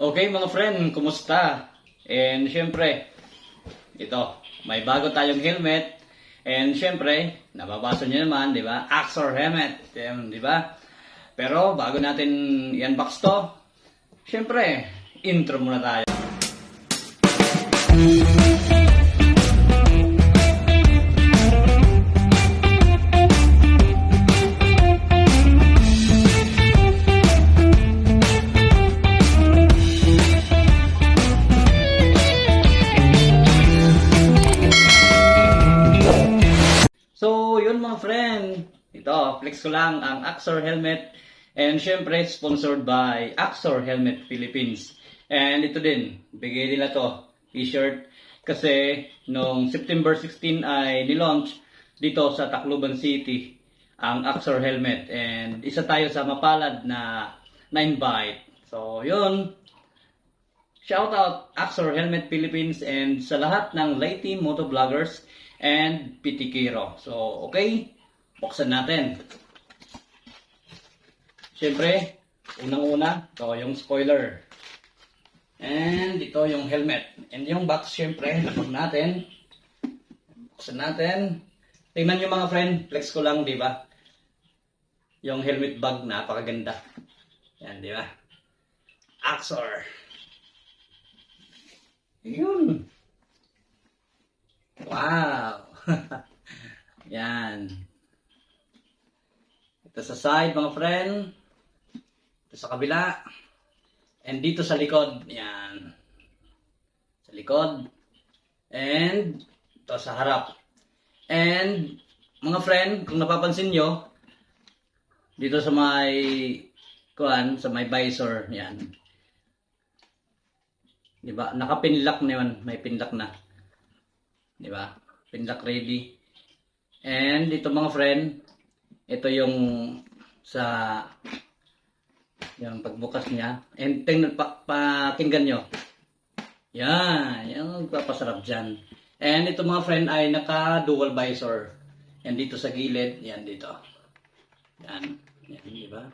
Okay mga friend, kumusta? And syempre, ito, may bago tayong helmet. And syempre, nababasa nyo naman, di ba? Axor helmet, di ba? Pero bago natin i-unbox to, syempre, intro muna tayo. So, yun mga friend. Ito, flex ko lang ang Axor helmet. And syempre, sponsored by Axor Helmet Philippines. And ito din, bigay nila to, t-shirt. Kasi, noong September 16 ay nilaunch dito sa Tacloban City ang Axor helmet. And isa tayo sa mapalad na na-invite. So, yun. Shout out Axor Helmet Philippines and sa lahat ng Leyte Motovloggers and Pitikiro. So, okay, buksan natin. Siyempre, unang-una, ito yung spoiler. And ito yung helmet. And yung box, siyempre, lapag natin. Buksan natin. Tingnan nyo mga friend, flex ko lang, di ba? Yung helmet bag, napakaganda. Yan, di ba? Axor. Yun. Wow! Yan. Ito sa side mga friend. Ito sa kabila. And dito sa likod. Yan. Sa likod. And ito sa harap. And mga friend, kung napapansin nyo, dito sa may sa may visor. Yan. Diba? Naka-pinlock na yun. May pinlock na. Diba? Pinlock ready. And ito mga friend, ito yung sa yung pagbukas niya. And tingnan pakinggan nyo. Yan, yung papasarap dyan. And ito mga friend ay naka dual visor. Yan dito sa gilid, yan dito. Yan, yan, diba?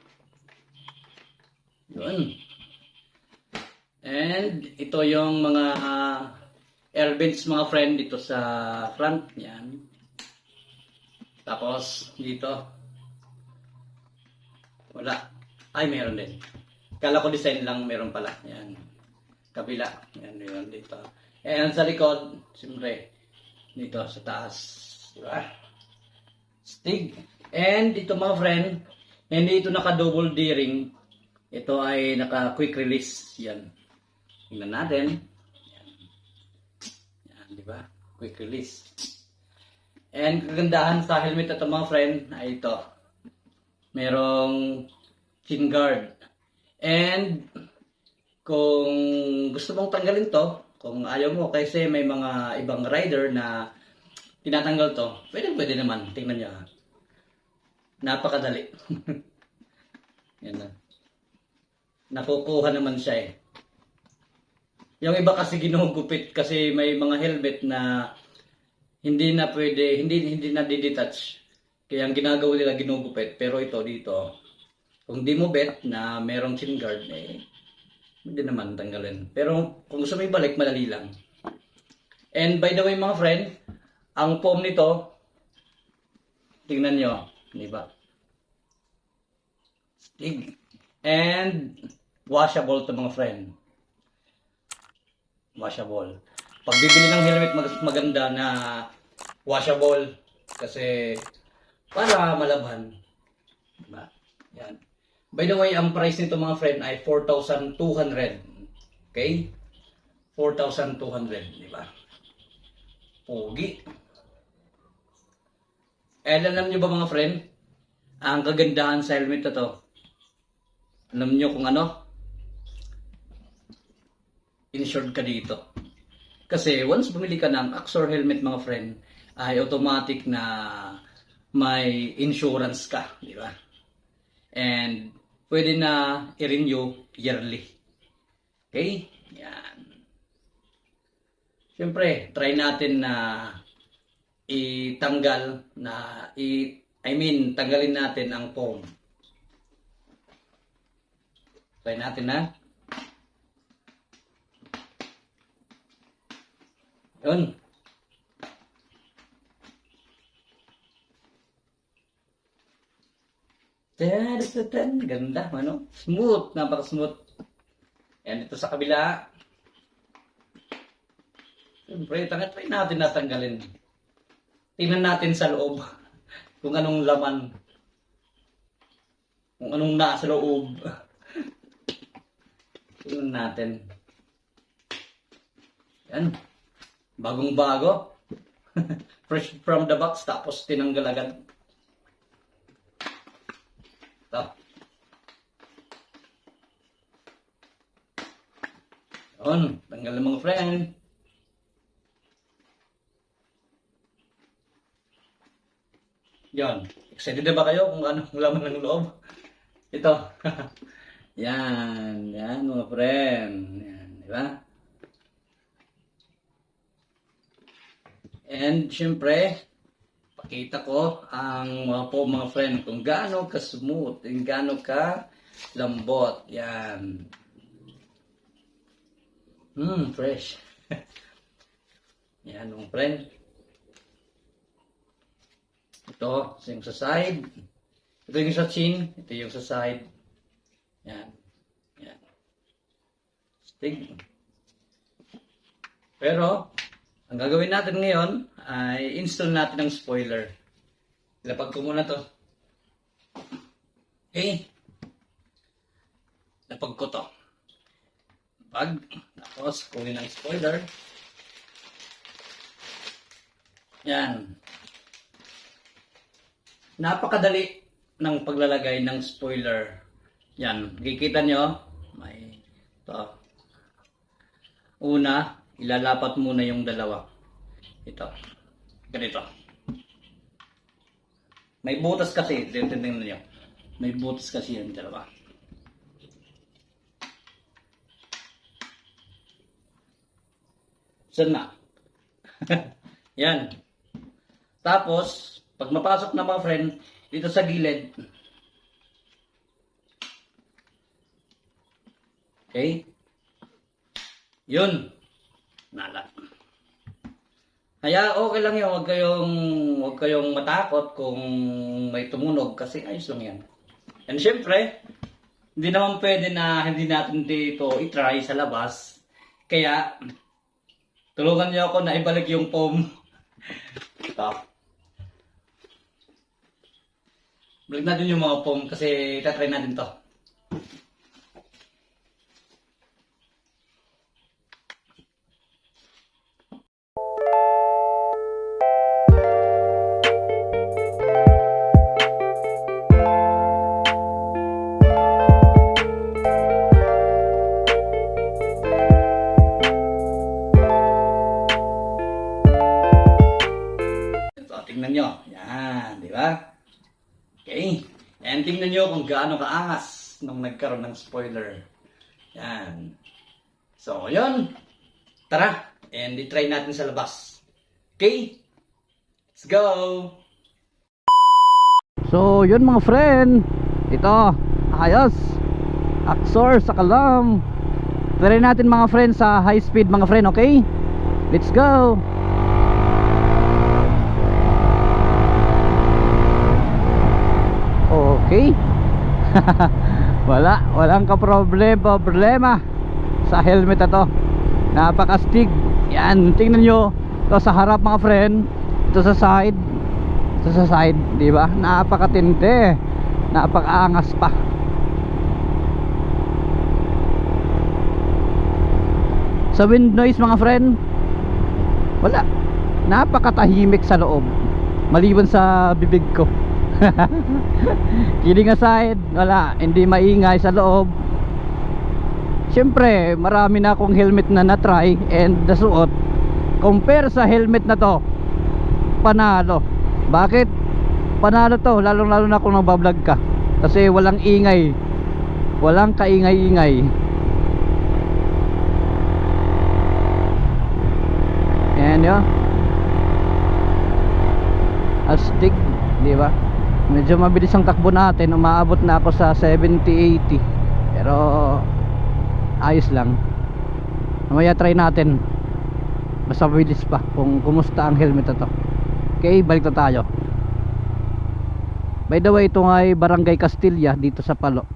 Yun. And ito yung mga air vents mga friend dito sa front. Yan. Tapos dito. Wala. Ay, meron din. Kala ko design lang, meron pala. Yan. Kabila. Yan, yun dito. And sa likod, siyempre, dito sa taas. Diba? Stig. And dito mga friend, hindi ito naka-double D-ring. Ito ay naka-quick release. Yan. Tingnan natin. Yan. Yan, di ba? Quick release. And kagandahan sa helmet ito mga friend ay ito. Merong chin guard. And kung gusto mong tanggalin to, kung ayaw mo kasi may mga ibang rider na tinatanggal to, pwede naman. Tingnan nyo. Napakadali. Yan na. Nakukuha naman siya eh. Yung iba kasi ginugupit kasi may mga helmet na hindi na pwede, hindi na di-detach. Kaya ang ginagawa nila ginugupit. Pero ito dito, kung di mo bet na merong chin guard, eh, hindi naman tanggalin. Pero kung gusto mo ibalik, madali lang. And by the way mga friend, ang foam nito, tingnan nyo, di ba? Stig. And washable to mga friend. Washable. Pag bibili ng helmet maganda na washable kasi para malabhan. Diba? Yan. By the way, ang price nito mga friend ay 4,200. Okay? 4,200, di ba? Pogi. And alam nyo ba mga friend, ang kagandahan sa helmet na to, alam nyo kung ano? Insured ka dito. Kasi once bumili ka ng Axor helmet mga friend, ay automatic na may insurance ka, di ba? And pwede na i-renew yearly. Okay? Yan. Siyempre, try natin na itanggal na tanggalin natin ang foam. Try natin na. Yun. Ganda, ano? Smooth, napaka-smooth. Yan, ito sa kabila. Siyempre, try natin natanggalin. Tingnan natin sa loob kung anong laman. Kung anong nasa loob. Tingnan natin. Yan. Bagong-bago. Fresh from the box, tapos tinanggal agad. Ito. Yun, tanggal ng mga friend. Yan. Excited na ba kayo kung ano ang laman ng loob? Ito. Yan. Yan mga friend. Yan. Di ba? And syempre, pakita ko ang mga friend kung gaano ka-smooth, kung gaano ka-lambot. Yan. Fresh. Yan mga friend. Ito, yung sa side. Ito yung sa chin. Ito yung sa side. Yan. Yan. Stig. Pero, ang gagawin natin ngayon ay install natin ng spoiler. Ilapag ko muna to. Okay. Lapag ko to. Tapos, kunin ang spoiler. Yan. Napakadali ng paglalagay ng spoiler. Yan, kikita nyo, may ito. Una, ilalapat muna yung dalawa. Ito. Ganito. May butas kasi, tingnan niyo. May butas kasi yung dalawa. Saan na? Yan. Tapos, pag mapasok na mga friend, dito sa gilid. Okay? Yun. Nala. Kaya okay lang yun. Huwag kayong matakot kung may tumunog kasi ayos lang yan. And syempre, hindi naman pwede na hindi natin dito i-try sa labas. Kaya, tulungan niyo ako na ibalik yung foam. Ito. Balik natin yung mga foam kasi itatry natin to. So, tingnan nyo. Yan, di ba? Okay. And tingnan nyo kung gaano kaangas nung nagkaroon ng spoiler. Yan. So, yun. Tara. And i-try natin sa labas. Okay? Let's go! So, yun mga friend. Ito. Ayos. Axor sa Kalam. Try natin mga friend sa high speed mga friend. Okay? Let's go! Okay. Walang problema sa helmet na to. Napakastig. Yan, tingnan nyo. Ito sa harap mga friend. Ito sa side. Ito sa side, di ba? Napakatindi. Napakaangas pa. Sa wind noise mga friend, wala. Napakatahimik sa loob. Maliban sa bibig ko. Kidding aside, wala, hindi maingay sa loob. Siyempre, marami na akong helmet na na-try and nasuot. Compare sa helmet na to, panalo. Bakit? Panalo to, lalong-lalo na kung nagbablog ka. Kasi walang ingay. Walang kaingay-ingay. Ayan yun. Astig, di ba? Medyo mabilis ang takbo natin. Umaabot na ako sa 70-80. Pero ayos lang. Mamaya try natin. Mas mabilis pa kung kumusta ang helmet na to. Okay, balik na tayo. By the way, ito nga ay Barangay Castilla dito sa Palo.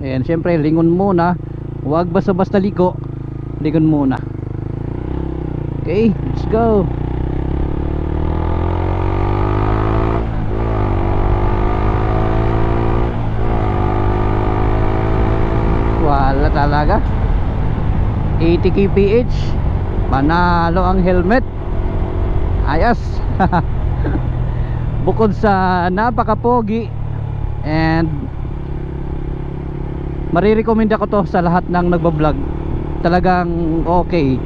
Ayan, syempre lingon muna. Huwag basta-basta liko. Lingon muna. Okay, let's go. Wala talaga. 80 kph. Manalo ang helmet. Ayos. Bukod sa napakapogi and marirecommend ako to sa lahat ng nagbablog. Talagang okay.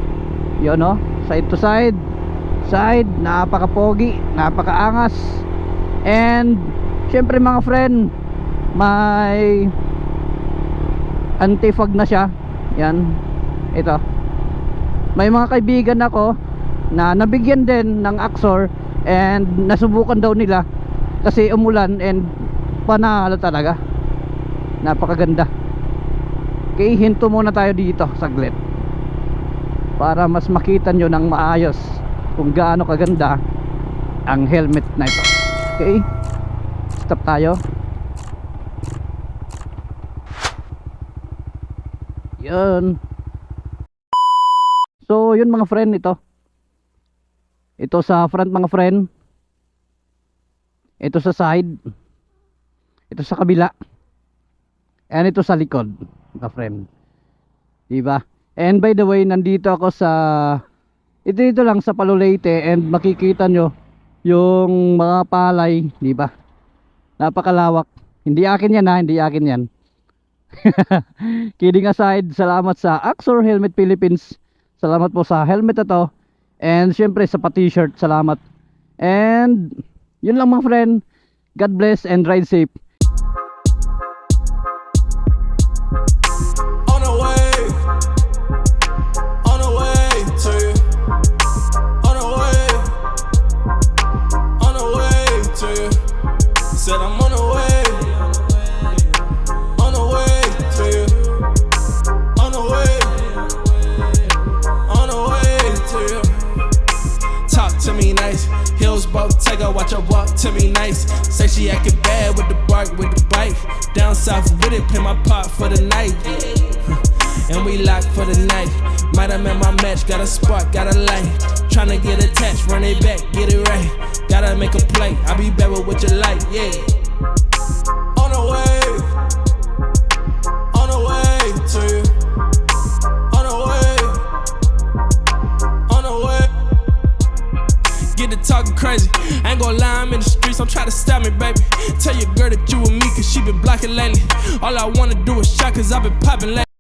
Yun no, side to side. Side, napakapogi, napakaangas. And syempre mga friend, may anti-fog na siya. Yan. Ito. May mga kaibigan ako na nabigyan din ng Axor and nasubukan daw nila kasi umulan and panalo talaga. Napakaganda. Okay, hinto muna tayo dito saglit para mas makita nyo ng maayos kung gaano kaganda ang helmet na ito. Okay, stop tayo. Yun. So yun mga friend, ito sa front mga friend, ito sa side, ito sa kabila, and ito sa likod mga friend, diba? And by the way, nandito ako sa ito lang sa Palo Leyte, and makikita nyo yung mga palay, diba? Napakalawak. Hindi akin yan ha, hindi akin yan. Kidding aside, salamat sa Axor Helmet Philippines. Salamat po sa helmet na to. And syempre sa pa-t-shirt, salamat. And yun lang mga friend. God bless and ride safe. On the way to you. On the way to you. Said I'm on the way to you. On the way to you. Talk to me nice, heels both take her, watch her walk to me nice. Say she acting bad with the bark, with the bite. Down south with it, play my part for the night. And we lock for the night. Might have met my match, got a spark, got a light. Tryna get attached, run it back, get it right. Gotta make a play, I'll be better with your light, yeah. On the way to you. On the way. Get to talking crazy, I ain't gon' lie, I'm in the streets, don't try to stop me, baby. Tell your girl that you with me, cause she been blocking lately. All I wanna do is shot, cause I been popping lately.